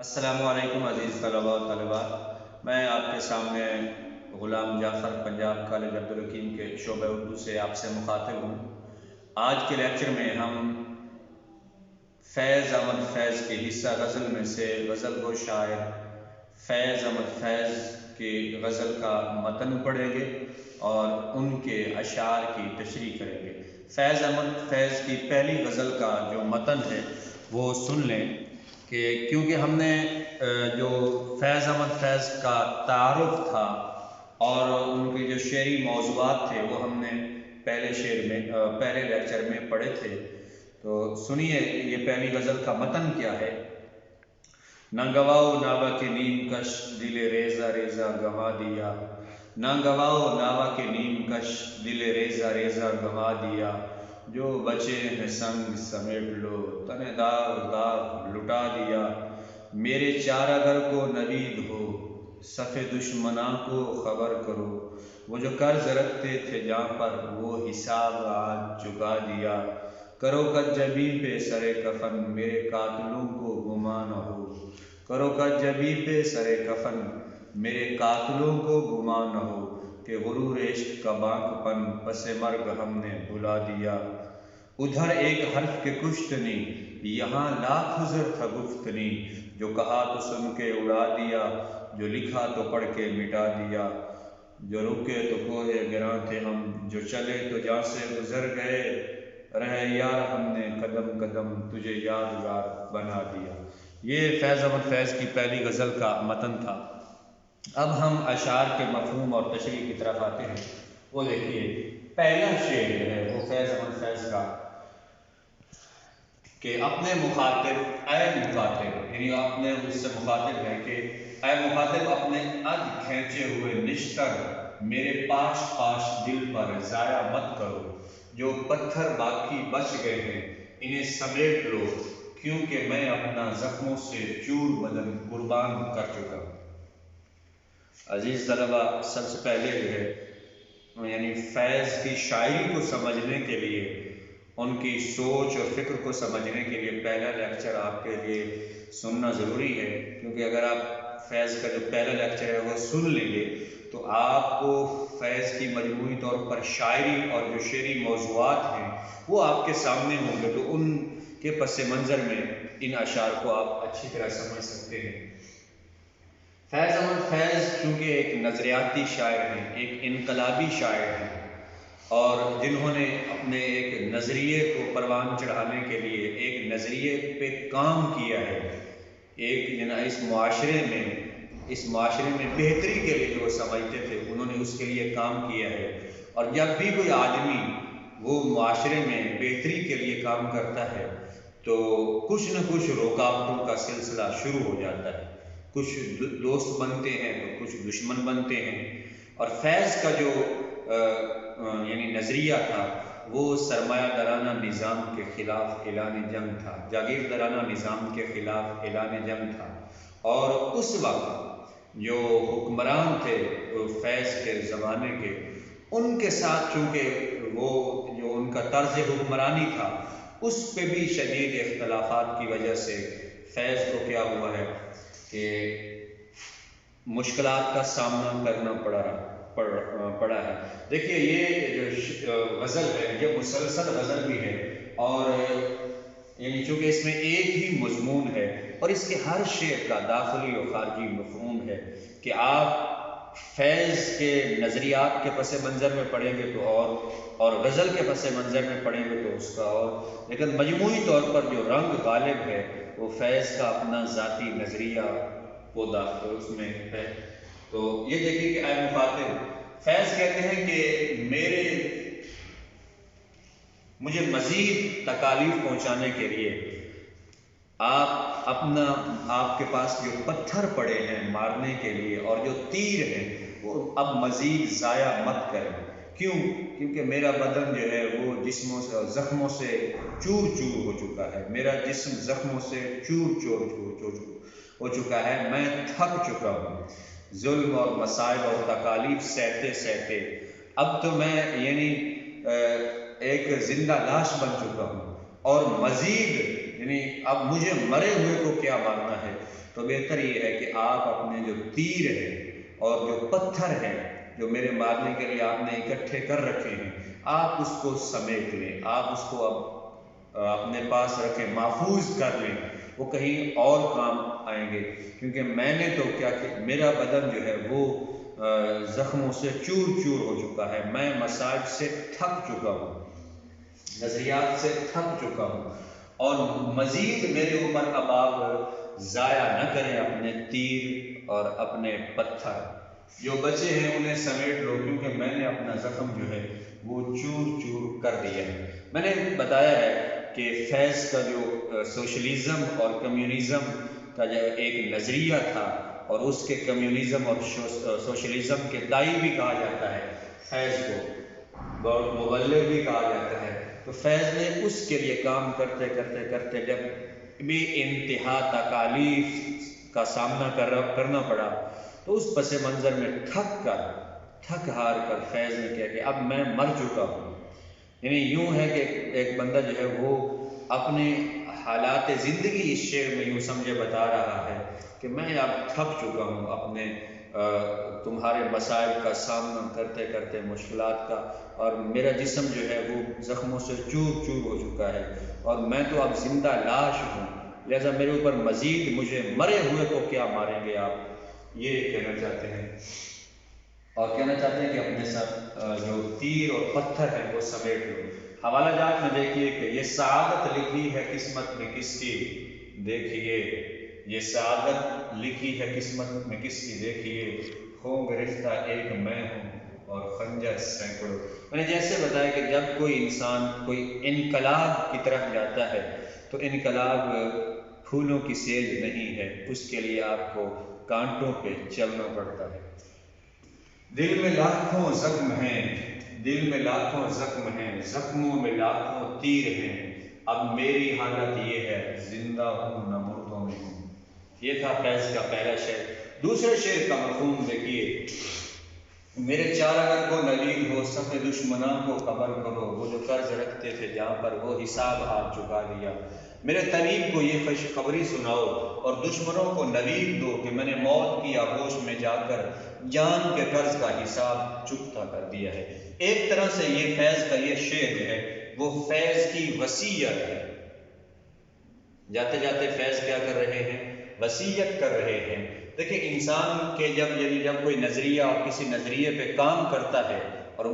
السلام علیکم عزیز طلباء و طالبات، میں آپ کے سامنے غلام جعفر پنجاب کالج عبدالحکیم کے شعبہ اردو سے آپ سے مخاطب ہوں۔ آج کے لیکچر میں ہم فیض احمد فیض کے حصہ غزل میں سے غزل گو شاعر فیض احمد فیض کی غزل کا متن پڑھیں گے اور ان کے اشعار کی تشریح کریں گے۔ فیض احمد فیض کی پہلی غزل کا جو متن ہے وہ سن لیں کہ کیونکہ ہم نے جو فیض احمد فیض کا تعارف تھا اور ان کے جو شعری موضوعات تھے وہ ہم نے پہلے لیکچر میں پڑھے تھے، تو سنیے یہ پہلی غزل کا متن کیا ہے۔ نہ گواؤ ناوا کے نیم کش دل ریزہ ریزہ گوا دیا، نہ گواؤ ناوا کے نیم کش دل ریزہ ریزہ گوا دیا، جو بچے ہیں سنگ سمیٹ لو تن داغ داغ لٹا دیا، میرے چارہ گر کو نوید ہو صف دشمناں کو خبر کرو، وہ جو قرض رکھتے تھے جہاں پر وہ حساب آج چکا دیا، کرو کجبی پہ سر کفن میرے قاتلوں کو گمان نہ ہو، کرو کجبی پہ سر کفن میرے قاتلوں کو گمان نہ ہو، کہ غرور عشق کا بانک پن پس مرگ ہم نے بھلا دیا، ادھر ایک حرف کے کشتنی یہاں لاکھ عذر تھا گفتنی، جو کہا تو سن کے اڑا دیا، جو لکھا تو پڑھ کے مٹا دیا، جو رکے تو کوہ گراں تھے ہم، جو چلے تو جہاں سے گزر گئے، رہے یار ہم نے قدم قدم تجھے یادگار بنا دیا۔ یہ فیض احمد فیض کی پہلی غزل کا متن تھا۔ اب ہم اشعار کے مفہوم اور تشریح کی طرف آتے ہیں۔ وہ دیکھیے پہلا شعر جو ہے وہ فیض احمد فیض کا کہ اپنے مخاطب اے مخاطب، یعنی اپنے اس سے مخاطب ہے کہ اے مخاطب اپنے اد کھینچے ہوئے نشتر میرے پاش پاش دل پر ضائع مت کرو، جو پتھر باقی بچ گئے ہیں انہیں سمیٹ لو، کیونکہ میں اپنا زخموں سے چور بدن قربان کر چکا ہوں۔ عزیز طلبہ، سب سے پہلے جو ہے یعنی فیض کی شاعری کو سمجھنے کے لیے، ان کی سوچ اور فکر کو سمجھنے کے لیے پہلا لیکچر آپ کے لیے سننا ضروری ہے، کیونکہ اگر آپ فیض کا جو پہلا لیکچر ہے وہ سن لیں گے تو آپ کو فیض کی مجموعی طور پر شاعری اور جو شعری موضوعات ہیں وہ آپ کے سامنے ہوں گے، تو ان کے پس منظر میں ان اشعار کو آپ اچھی طرح سمجھ سکتے ہیں۔ فیض احمد فیض چونکہ ایک نظریاتی شاعر ہیں، ایک انقلابی شاعر ہیں، اور جنہوں نے اپنے ایک نظریے کو پروان چڑھانے کے لیے ایک نظریے پہ کام کیا ہے، ایک اس معاشرے میں بہتری کے لیے جو وہ سمجھتے تھے انہوں نے اس کے لیے کام کیا ہے، اور جب بھی کوئی آدمی وہ معاشرے میں بہتری کے لیے کام کرتا ہے تو کچھ نہ کچھ رکاوٹوں کا سلسلہ شروع ہو جاتا ہے، کچھ دوست بنتے ہیں تو کچھ دشمن بنتے ہیں، اور فیض کا جو یعنی نظریہ تھا وہ سرمایہ دارانہ نظام کے خلاف اعلان جنگ تھا، جاگیردارانہ نظام کے خلاف اعلان جنگ تھا، اور اس وقت جو حکمران تھے فیض کے زمانے کے، ان کے ساتھ چونکہ وہ جو ان کا طرز حکمرانی تھا اس پہ بھی شدید اختلافات کی وجہ سے فیض کو کیا ہوا ہے کہ مشکلات کا سامنا کرنا پڑا ہے۔ دیکھیے یہ جو غزل ہے یہ مسلسل غزل بھی ہے، اور یعنی چونکہ اس میں ایک ہی مضمون ہے اور اس کے ہر شعر کا داخلی و خارجی مفہوم ہے کہ آپ فیض کے نظریات کے پس منظر میں پڑھیں گے تو اور غزل کے پس منظر میں پڑھیں گے تو اس کا اور، لیکن مجموعی طور پر جو رنگ غالب ہے وہ فیض کا اپنا ذاتی نظریہ اس میں ہے۔ تو یہ دیکھیے کہ اے مخاطب، فیض کہتے ہیں کہ مجھے مزید تکالیف پہنچانے کے لیے آپ کے پاس جو پتھر پڑے ہیں مارنے کے لیے اور جو تیر ہیں وہ اب مزید ضائع مت کریں، کیونکہ میرا بدن جو ہے وہ جسموں سے اور زخموں سے چور چور ہو چکا ہے، میرا جسم زخموں سے چور چور ہو چکا ہے، میں تھک چکا ہوں ظلم اور مصائب اور تکالیف سہتے سہتے، اب تو میں یعنی ایک زندہ لاش بن چکا ہوں، اور مزید یعنی اب مجھے مرے ہوئے کو کیا مارنا ہے، تو بہتر یہ ہے کہ آپ اپنے جو تیر ہے اور جو پتھر ہے جو میرے مارنے کے لیے آپ نے اکٹھے کر رکھے ہیں، آپ اس کو سمیٹ لیں، آپ اس کو اب اپنے پاس رکھیں، محفوظ کر لیں، وہ کہیں اور کام آئیں گے، کیونکہ میں نے تو کیا کہ میرا بدن جو ہے وہ زخموں سے چور چور ہو چکا ہے، میں مساج سے تھک چکا ہوں، نظریات سے تھک چکا ہوں، اور مزید میرے اوپر اب آپ ضائع نہ کریں اپنے تیر اور اپنے پتھر، جو بچے ہیں انہیں سمیٹ لو، کیونکہ میں نے اپنا زخم جو ہے وہ چور چور کر دیا ہے۔ میں نے بتایا ہے کہ فیض کا جو سوشلزم اور کمیونزم کا جو ایک نظریہ تھا، اور اس کے کمیونزم اور سوشلزم کے دائی بھی کہا جاتا ہے فیض کو، اور مبلغ بھی کہا جاتا ہے، تو فیض نے اس کے لیے کام کرتے کرتے کرتے جب بے انتہا تکالیف کا سامنا کرنا پڑا، تو اس پس منظر میں تھک ہار کر فیض نے کہا کہ اب میں مر چکا ہوں۔ یعنی یوں ہے کہ ایک بندہ جو ہے وہ اپنے حالات زندگی اس شعر میں یوں سمجھے بتا رہا ہے کہ میں اب تھک چکا ہوں اپنے تمہارے مسائل کا سامنا کرتے کرتے، مشکلات کا، اور میرا جسم جو ہے وہ زخموں سے چور چور ہو چکا ہے، اور میں تو اب زندہ لاش ہوں، لہذا میرے اوپر مزید مجھے مرے ہوئے کو کیا ماریں گے آپ، یہ کہنا چاہتے ہیں، اور کہنا چاہتے ہیں کہ اپنے ساتھ جو تیر اور پتھر ہے وہ سمیٹ لو۔ حوالہ جات میں دیکھیے کہ یہ سعادت لکھی ہے قسمت میں کس کی، دیکھیے یہ سعادت لکھی ہے قسمت میں کس کی، دیکھیے ہوں گرفتہ ایک میں ہوں اور خنجر سینکڑوں۔ میں نے جیسے بتایا کہ جب کوئی انسان کوئی انقلاب کی طرف جاتا ہے تو انقلاب پھولوں کی سیج نہیں ہے، اس کے لیے آپ کو کانٹوں پہ چلنا پڑتا ہے۔ دل میں لاکھوں زخم ہیں، دل میں لاکھوں زخم ہیں، زخموں میں لاکھوں تیر ہیں، اب میری حالت یہ ہے زندہ ہوں نہ مردوں میں ہوں۔ یہ تھا فیض کا پہلا شعر۔ دوسرے شعر کا مفہوم دیکھیے، میرے چارہ کو نوید ہو، صف دشمناں کو خبر کرو، وہ جو قرض رکھتے تھے جہاں پر وہ حساب آپ چکا دیا، میرے طبیب کو یہ خوشخبری سناؤ اور دشمنوں کو نوید دو کہ میں نے موت کی آغوش میں جا کر جان کے قرض کا حساب چکتا کر دیا ہے۔ ایک طرح سے یہ فیض کا یہ شعر جو ہے وہ فیض کی وصیت ہے۔ جاتے جاتے فیض کیا کر رہے ہیں؟ وصیت کر رہے ہیں۔ دیکھیں انسان کے جب کوئی نظریہ اور کسی نظریے پہ کام کرتا ہے، اور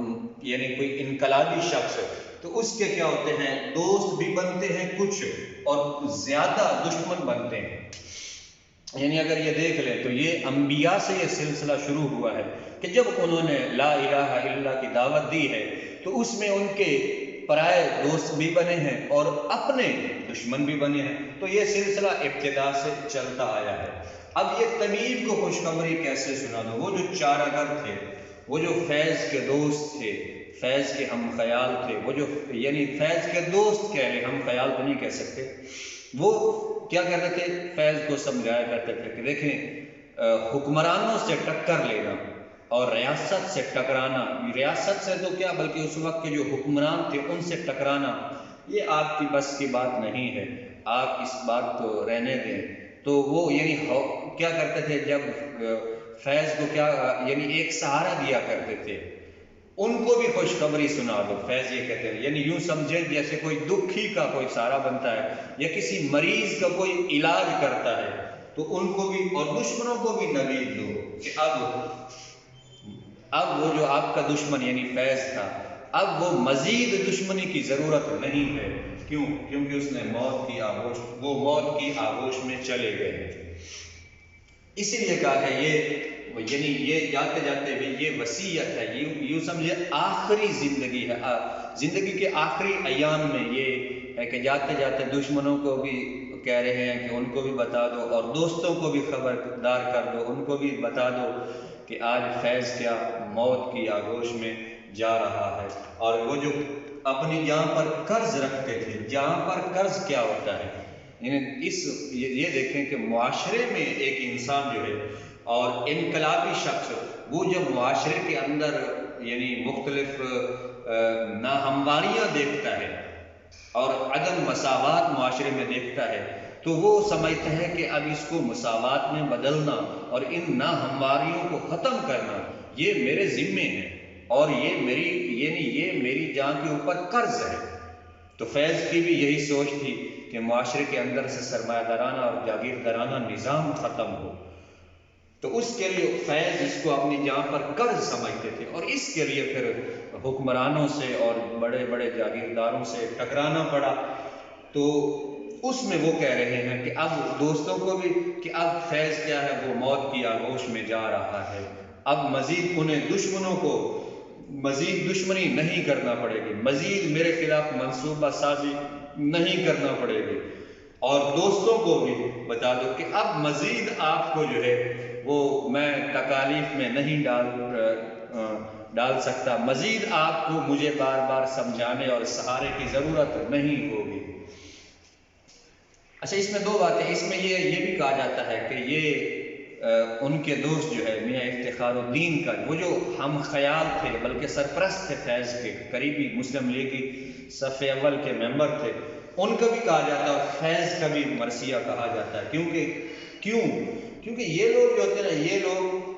یعنی کوئی انقلابی شخص، تو اس کے کیا ہوتے ہیں؟ دوست بھی بنتے ہیں کچھ، اور زیادہ دشمن بنتے ہیں۔ یعنی اگر یہ دیکھ لیں تو یہ انبیاء سے یہ سلسلہ شروع ہوا ہے کہ جب انہوں نے لا الہ الا اللہ کی دعوت دی ہے تو اس میں ان کے پرائے دوست بھی بنے ہیں اور اپنے دشمن بھی بنے ہیں، تو یہ سلسلہ ابتدا سے چلتا آیا ہے۔ اب یہ طبیب کو خوشخبری کیسے سنا دو؟ وہ جو چارہ گر تھے، وہ جو فیض کے دوست تھے، فیض کے ہم خیال تھے، وہ جو یعنی فیض کے دوست کہہ رہے، ہم خیال تو نہیں کہہ سکتے، وہ کیا کہتے تھے؟ فیض کو سمجھایا کرتے تھے کہ دیکھیں حکمرانوں سے ٹکر لینا اور ریاست سے ٹکرانا، ریاست سے تو کیا بلکہ اس وقت کے جو حکمران تھے ان سے ٹکرانا، یہ آپ کی بس کی بات نہیں ہے، آپ اس بات کو رہنے دیں۔ تو وہ یعنی کیا کرتے تھے؟ جب فیض کو کیا یعنی ایک سہارا دیا کرتے تھے، ان کو بھی خوشخبری سنا دو، فیض یہ کہتے ہیں، یعنی یوں سمجھیں جیسے کوئی دکھی کا کوئی سہارا بنتا ہے یا کسی مریض کا کوئی علاج کرتا ہے، تو ان کو بھی اور دشمنوں کو بھی نوید دو کہ اب وہ جو آپ کا دشمن یعنی فیض تھا، اب وہ مزید دشمنی کی ضرورت نہیں ہے۔ کیوں؟ کیونکہ اس نے موت کی آغوش میں چلے گئے۔ اسی لیے کہا کہ یہ جاتے جاتے بھی یہ وصیت ہے، یوں سمجھے آخری زندگی ہے، زندگی کے آخری ایام میں یہ ہے کہ جاتے جاتے دشمنوں کو بھی کہہ رہے ہیں کہ ان کو بھی بتا دو، اور دوستوں کو بھی خبردار کر دو، ان کو بھی بتا دو کہ آج فیض کیا موت کی آغوش میں جا رہا ہے۔ اور وہ جو اپنی جہاں پر قرض رکھتے تھے، جہاں پر قرض کیا ہوتا ہے، یعنی یہ دیکھیں کہ معاشرے میں ایک انسان جو ہے اور انقلابی شخص، وہ جب معاشرے کے اندر یعنی مختلف ناہمواریاں دیکھتا ہے اور عدم مساوات معاشرے میں دیکھتا ہے، تو وہ سمجھتے ہیں کہ اب اس کو مساوات میں بدلنا اور ان ناہمواریوں کو ختم کرنا یہ میرے ذمے ہے اور یہ میری جان کے اوپر قرض ہے۔ تو فیض کی بھی یہی سوچ تھی کہ معاشرے کے اندر سے سرمایہ دارانہ اور جاگیردارانہ نظام ختم ہو، تو اس کے لیے فیض اس کو اپنی جان پر قرض سمجھتے تھے، اور اس کے لیے پھر حکمرانوں سے اور بڑے بڑے جاگیرداروں سے ٹکرانا پڑا۔ تو اس میں وہ کہہ رہے ہیں کہ اب دوستوں کو بھی کہ اب فیض کیا ہے، وہ موت کی آغوش میں جا رہا ہے، اب مزید انہیں دشمنوں کو مزید دشمنی نہیں کرنا پڑے گی، مزید میرے خلاف منصوبہ سازی نہیں کرنا پڑے گی، اور دوستوں کو بھی بتا دو کہ اب مزید آپ کو جو ہے وہ میں تکالیف میں نہیں ڈال سکتا، مزید آپ کو مجھے بار بار سمجھانے اور سہارے کی ضرورت نہیں ہوگی۔ اچھا، اس میں دو باتیں، اس میں یہ بھی کہا جاتا ہے کہ یہ ان کے دوست جو ہے میاں افتخار الدین کا، وہ جو ہم خیال تھے بلکہ سرپرست تھے فیض کے، قریبی مسلم لیگ کی صف اول کے ممبر تھے، ان کا بھی کہا جاتا ہے، فیض کا بھی مرثیہ کہا جاتا ہے۔ کیونکہ یہ لوگ جو ہوتے ہیں نا، یہ لوگ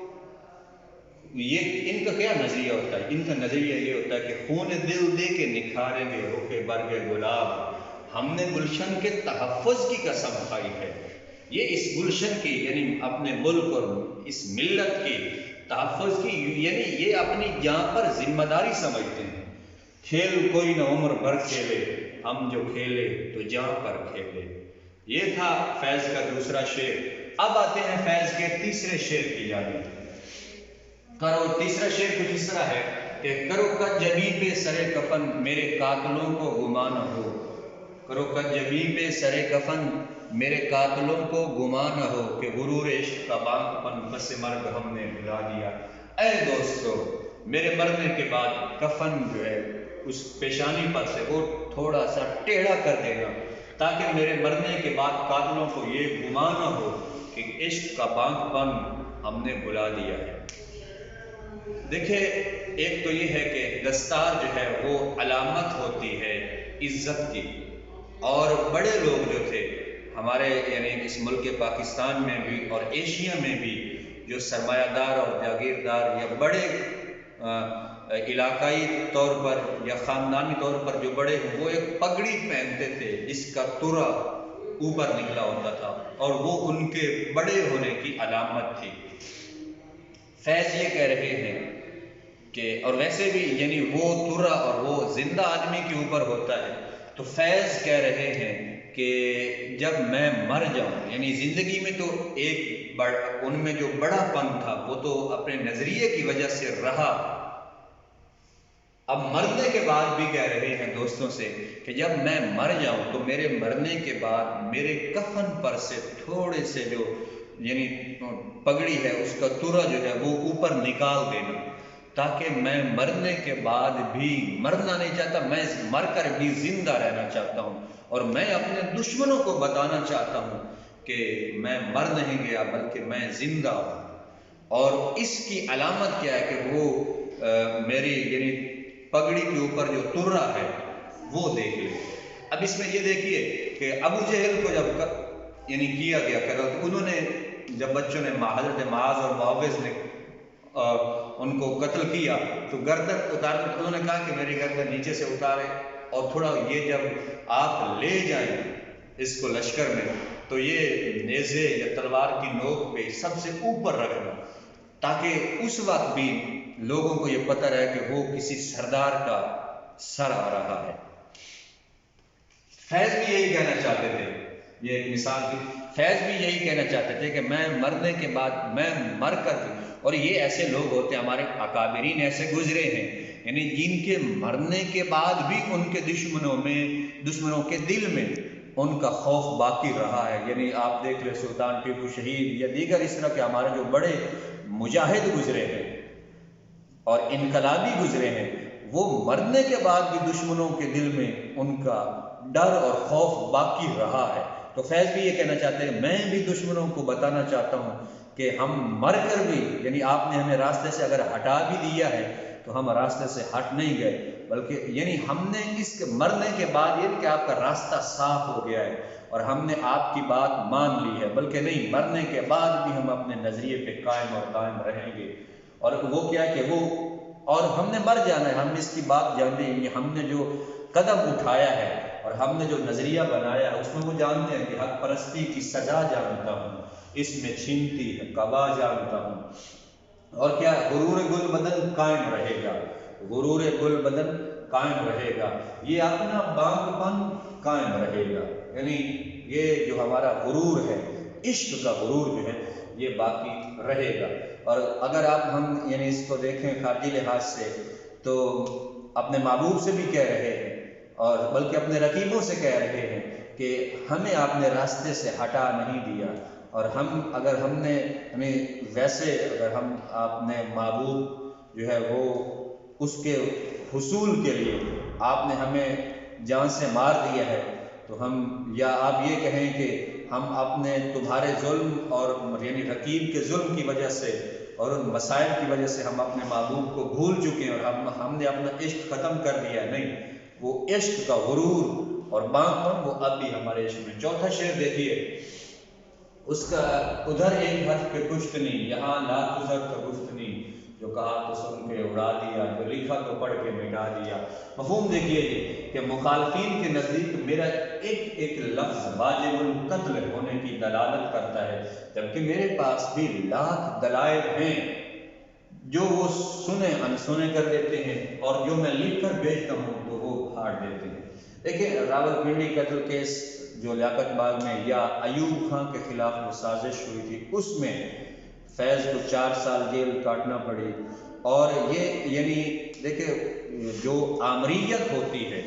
ان کا کیا نظریہ ہوتا ہے؟ ان کا نظریہ یہ ہوتا ہے کہ خون دل دے کے نکھاریں گے رخ برگ گلاب، ہم نے گلشن کے تحفظ کی قسم کھائی ہے۔ یہ اس گلشن کی یعنی اپنے ملک اور اس ملت کی تحفظ کی یعنی یہ اپنی جان پر ذمہ داری سمجھتے ہیں۔ کھیل کوئی نہ عمر بھر کھیلے، ہم جو کھیلے تو جان پر کھیلے، یہ تھا فیض کا دوسرا شعر۔ اب آتے ہیں فیض کے تیسرے شعر کی جانب۔ تیسرا شعر کچھ اس طرح ہے کہ کرو کجبی پہ سرے کفن میرے قاتلوں کو گمان نہ ہو، کرو کجبی پہ سرے کفن میرے قاتلوں کو گمان نہ ہو، کہ غرور عشق کا بانگ پن پس مرگ ہم نے بلا دیا۔ اے دوستو، میرے مرنے کے بعد کفن جو ہے اس پیشانی پر سے وہ تھوڑا سا ٹیڑھا کر دینا، تاکہ میرے مرنے کے بعد قاتلوں کو یہ گمان نہ ہو کہ عشق کا بانگ پن ہم نے بلا دیا ہے۔ دیکھیں، ایک تو یہ ہے کہ دستار جو ہے وہ علامت ہوتی ہے عزت کی، اور بڑے لوگ جو تھے ہمارے یعنی اس ملک پاکستان میں بھی اور ایشیا میں بھی، جو سرمایہ دار اور جاگیردار یا بڑے علاقائی طور پر یا خاندانی طور پر جو بڑے ہیں، وہ ایک پگڑی پہنتے تھے جس کا ترا اوپر نکلا ہوتا تھا، اور وہ ان کے بڑے ہونے کی علامت تھی۔ فیض یہ کہہ رہے ہیں کہ اور ویسے بھی یعنی وہ ترا اور وہ زندہ آدمی کے اوپر ہوتا ہے، تو فیض کہہ رہے ہیں کہ جب میں مر جاؤں، یعنی زندگی میں تو ان میں جو بڑا پن تھا وہ تو اپنے نظریے کی وجہ سے رہا، اب مرنے کے بعد بھی کہہ رہے ہیں دوستوں سے کہ جب میں مر جاؤں تو میرے مرنے کے بعد میرے کفن پر سے تھوڑے سے جو یعنی پگڑی ہے اس کا ترا جو ہے وہ اوپر نکال دینا، تاکہ میں مرنے کے بعد بھی مرنا نہیں چاہتا، میں مر کر بھی زندہ رہنا چاہتا ہوں، اور میں اپنے دشمنوں کو بتانا چاہتا ہوں کہ میں مر نہیں گیا بلکہ میں زندہ ہوں۔ اور اس کی علامت کیا ہے کہ وہ میری یعنی پگڑی کے اوپر جو ترا ہے وہ دیکھ لے۔ اب اس میں یہ دیکھیے کہ ابو جہل کو جب یعنی کیا گیا کرو، تو انہوں نے جب بچوں نے حضرت معاذ اور معوذ نے ان کو قتل کیا تو گردن اتار، انہوں نے کہا کہ میری گردن نیچے سے اتارے، اور تھوڑا یہ جب آپ لے جائیں اس کو لشکر میں تو یہ نیزے یا تلوار کی نوک پہ سب سے اوپر رکھنا، تاکہ اس وقت بھی لوگوں کو یہ پتہ رہے کہ وہ کسی سردار کا سر آ رہا ہے۔ فیض بھی یہی کہنا چاہتے تھے، یہ ایک مثال تھی، فیض بھی یہی کہنا چاہتے تھے کہ میں مرنے کے بعد میں مر کر دوں، اور یہ ایسے لوگ ہوتے ہیں، ہمارے اکابرین ایسے گزرے ہیں یعنی جن کے مرنے کے بعد بھی ان کے دشمنوں کے دل میں ان کا خوف باقی رہا ہے۔ یعنی آپ دیکھ لیں سلطان ٹیپو شہید یا دیگر اس طرح کے ہمارے جو بڑے مجاہد گزرے ہیں اور انقلابی گزرے ہیں، وہ مرنے کے بعد بھی دشمنوں کے دل میں ان کا ڈر اور خوف باقی رہا ہے۔ تو فیض بھی یہ کہنا چاہتے ہیں، میں بھی دشمنوں کو بتانا چاہتا ہوں کہ ہم مر کر بھی یعنی آپ نے ہمیں راستے سے اگر ہٹا بھی دیا ہے تو ہم راستے سے ہٹ نہیں گئے، بلکہ یعنی ہم نے اس کے مرنے کے بعد یہ نہیں کہ آپ کا راستہ صاف ہو گیا ہے اور ہم نے آپ کی بات مان لی ہے، بلکہ نہیں، مرنے کے بعد بھی ہم اپنے نظریے پہ قائم اور قائم رہیں گے۔ اور وہ کیا کہ وہ، اور ہم نے مر جانا ہے، ہم اس کی بات جانتے ہیں، ہم نے جو قدم اٹھایا ہے اور ہم نے جو نظریہ بنایا ہے اس میں وہ جانتے ہیں کہ حق پرستی کی سزا جانتا ہوں، اس میں چھینتی ہے قبا جانتا ہوں، اور کیا غرور گل بدن قائم رہے گا، غرور گل بدن قائم رہے گا، یہ اپنا بانگ پن قائم رہے گا، یعنی یہ جو ہمارا غرور ہے، عشق کا غرور جو ہے یہ باقی رہے گا۔ اور اگر ہم یعنی اس کو دیکھیں خارجی لحاظ سے تو اپنے محبوب سے بھی کہہ رہے ہیں اور بلکہ اپنے رقیبوں سے کہہ رہے ہیں کہ ہمیں آپ نے راستے سے ہٹا نہیں دیا، اور اگر ہم نے ہمیں ویسے اگر ہم آپ نے محبوب جو ہے وہ اس کے حصول کے لیے آپ نے ہمیں جان سے مار دیا ہے تو ہم، یا آپ یہ کہیں کہ ہم اپنے تمہارے ظلم اور یعنی رقیب کے ظلم کی وجہ سے اور ان مسائل کی وجہ سے ہم اپنے محبوب کو بھول چکے ہیں اور ہم نے اپنا عشق ختم کر دیا ہے، نہیں، وہ عشق کا غرور اور بانگ پن وہ اب بھی ہمارے عشق میں۔ چوتھا شعر دیکھیے اس کا، ادھر ایک حرف پہ کشتنی، یہاں لا گزر تو گفتنی، جو کہا تو سن کے اڑا دیا، جو لکھا تو پڑھ کے مٹا دیا۔ مفہوم دیکھیے جی کہ مخالفین کے نزدیک میرا ایک ایک لفظ واجب القتل ہونے کی دلالت کرتا ہے، جبکہ میرے پاس بھی لاکھ دلائل ہیں جو وہ سنے انسنے کر دیتے ہیں اور جو میں لکھ کر بھیجتا ہوں تو وہ پھاڑ دیتے ہیں۔ دیکھیں راولپنڈی قتل کیس جو لیاقت باغ میں یا ایوب خان کے خلاف جو سازش ہوئی تھی اس میں فیض کو 4 سال جیل کاٹنا پڑی، اور یہ یعنی دیکھیں جو آمریت ہوتی ہے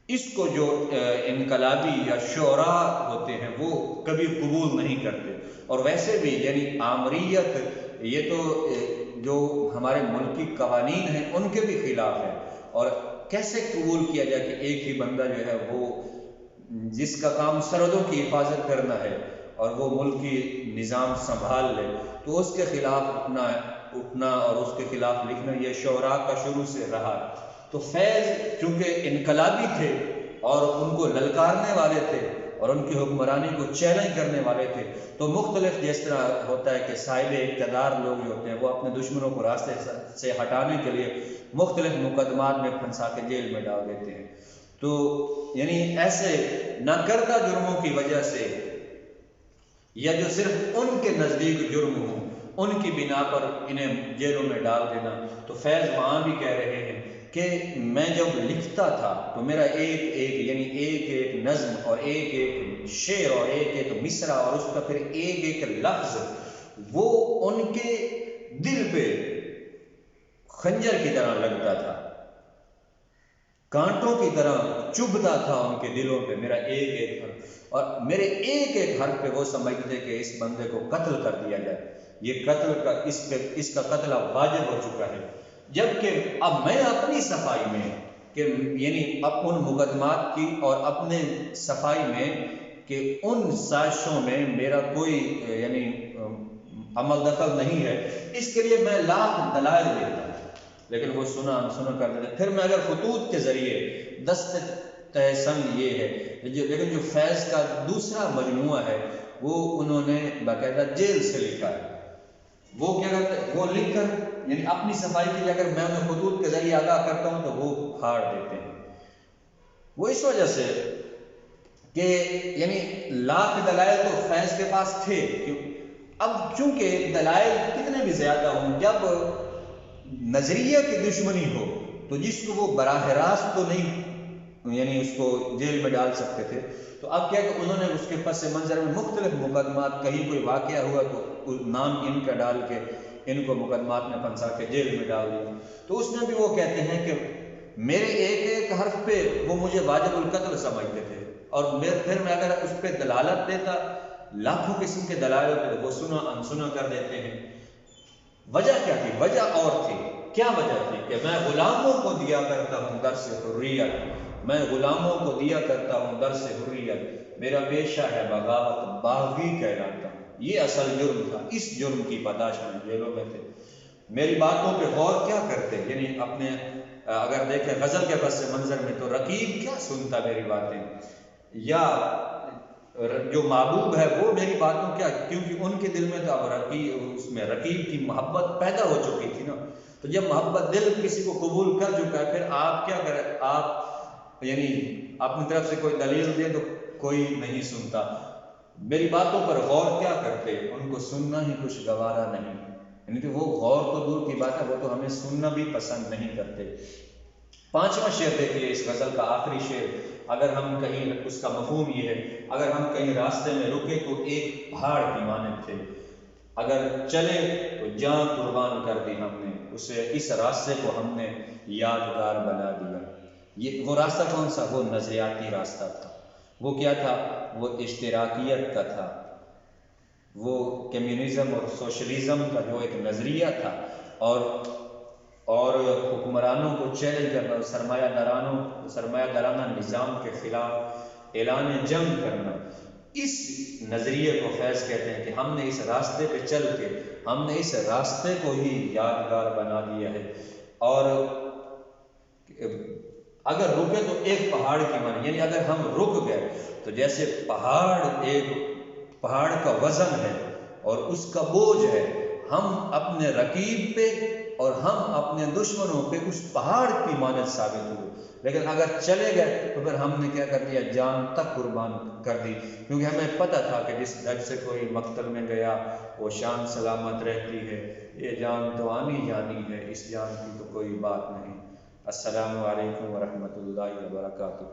اس کو جو انقلابی یا شعراء ہوتے ہیں وہ کبھی قبول نہیں کرتے، اور ویسے بھی یعنی آمریت یہ تو جو ہمارے ملکی قوانین ہیں ان کے بھی خلاف ہے، اور کیسے قبول کیا جائے کہ ایک ہی بندہ جو ہے وہ جس کا کام سرحدوں کی حفاظت کرنا ہے اور وہ ملکی نظام سنبھال لے تو اس کے خلاف اٹھنا اور اس کے خلاف لکھنا یہ شعراء کا شروع سے رہا۔ تو فیض چونکہ انقلابی تھے اور ان کو للکارنے والے تھے اور ان کی حکمرانی کو چیلنج کرنے والے تھے، تو مختلف جس طرح ہوتا ہے کہ صاحب اقتدار لوگ جو ہوتے ہیں وہ اپنے دشمنوں کو راستے سے ہٹانے کے لیے مختلف مقدمات میں پھنسا کے جیل میں ڈال دیتے ہیں، تو یعنی ایسے نہ کردہ جرموں کی وجہ سے یا جو صرف ان کے نزدیک جرم ہوں ان کی بنا پر انہیں جیلوں میں ڈال دینا۔ تو فیض وہاں بھی کہہ رہے ہیں کہ میں جب لکھتا تھا تو میرا ایک ایک نظم اور ایک ایک شعر اور ایک ایک مصرع اور اس کا پھر ایک ایک لفظ وہ ان کے دل پہ خنجر کی طرح لگتا تھا، کانٹوں کی طرح چبھتا تھا ان کے دلوں پہ میرا ایک ایک حرف، اور میرے ایک ایک حرف پہ وہ سمجھتے کہ اس بندے کو قتل کر دیا جائے، یہ قتل کا اس کا قتل اب واجب ہو چکا ہے۔ جبکہ اب میں اپنی صفائی میں کہ یعنی اب ان مقدمات کی اور اپنے صفائی میں کہ ان سازشوں میں میرا کوئی یعنی عمل دخل نہیں ہے، اس کے لیے میں لاکھ دلائل دیتا ہوں، لیکن وہ سنا کر دیتے۔ پھر میں اگر خطوط کے ذریعے دست تحسن یہ ہے، لیکن جو فیض کا دوسرا مجموعہ ہے وہ انہوں نے باقاعدہ جیل سے لکھا ہے، وہ کیا کرتے ہیں وہ لکھ کر یعنی اپنی صفائی کے لیے اگر میں انہیں خطوط کے ذریعے آگاہ کرتا ہوں تو وہ پھاڑ دیتے ہیں، وہ اس وجہ سے کہ یعنی لاکھ دلائل تو فیض کے پاس تھے، اب چونکہ دلائل کتنے بھی زیادہ ہوں جب نظریہ کی دشمنی ہو تو جس کو وہ براہ راست تو نہیں یعنی اس کو جیل میں ڈال سکتے تھے، تو اب کیا کہ انہوں نے اس کے پس منظر میں مختلف مقدمات، کہیں کوئی واقعہ ہوا تو نام ان کا ڈال کے ان کو مقدمات میں پھنسا کے جیل میں ڈال دیا۔ تو اس میں بھی وہ کہتے ہیں کہ میرے ایک ایک حرف پہ وہ مجھے واجب القتل سمجھتے تھے، اور پھر میں اگر اس پہ دلالت دیتا لاکھوں قسم کے دلائل ہوتے وہ سنا انسنا کر دیتے ہیں۔ وجہ کیا تھی؟ وجہ اور تھی۔ کیا وجہ تھی؟ کہ میں غلاموں کو دیا کرتا ہوں درس حریت، میں غلاموں کو دیا کرتا ہوں درس حریت، میرا پیشہ ہے بغاوت، باغی کہلاتا ہوں۔ یہ اصل جرم تھا، اس جرم کی پاداش میں جیلوں میں تھے۔ میری باتوں پہ غور کیا کرتے یعنی اپنے اگر دیکھیں غزل کے پس منظر میں تو رقیب کیا سنتا میری باتیں، یا جو محبوب ہے وہ میری باتوں کیا، کیونکہ ان کے دل میں تو اب رقیب، اس میں رقیب کی محبت پیدا ہو چکی تھی نا. تو جب محبت دل کسی کو قبول کر چکا ہے، پھر آپ کیا کریں، آپ یعنی اپنی طرف سے کوئی دلیل دیں تو کوئی نہیں سنتا. میری باتوں پر غور کیا کرتے، ان کو سننا ہی کچھ گوارا نہیں. یعنی کہ وہ غور تو دور کی بات ہے، وہ تو ہمیں سننا بھی پسند نہیں کرتے. 5واں شعر دیکھیے اس غزل کا آخری شعر. اگر ہم کہیں، اس کا مفہوم یہ ہے، اگر ہم کہیں راستے میں رکے تو ایک پہاڑ کی مانند تھے، اگر چلے تو جان قربان کر دی ہم نے، اسے اس راستے کو ہم نے یادگار بنا دیا. یہ وہ راستہ کون سا؟ وہ نظریاتی راستہ تھا. وہ کیا تھا؟ وہ اشتراکیت کا تھا، وہ کمیونزم اور سوشلزم کا جو ایک نظریہ تھا، اور حکمرانوں کو چیلنج کرنا، سرمایہ دارانہ نظام کے خلاف اعلان جنگ کرنا. اس نظریے کو فیض کہتے ہیں کہ ہم نے اس راستے پہ چل کے، ہم نے اس راستے کو ہی یادگار بنا دیا ہے. اور اگر رکے تو ایک پہاڑ کی مانی، یعنی اگر ہم رک گئے تو جیسے پہاڑ کا وزن ہے اور اس کا بوجھ ہے، ہم اپنے رقیب پہ اور ہم اپنے دشمنوں پہ اس پہاڑ کی مانند ثابت ہوئے. لیکن اگر چلے گئے تو پھر ہم نے کیا کر دیا؟ جان تک قربان کر دی، کیونکہ ہمیں پتہ تھا کہ جس دھڑ سے کوئی مقتل میں گیا وہ شان سلامت رہتی ہے، یہ جان تو آنی جانی ہے، اس جان کی تو کوئی بات نہیں. السلام علیکم ورحمۃ اللہ وبرکاتہ.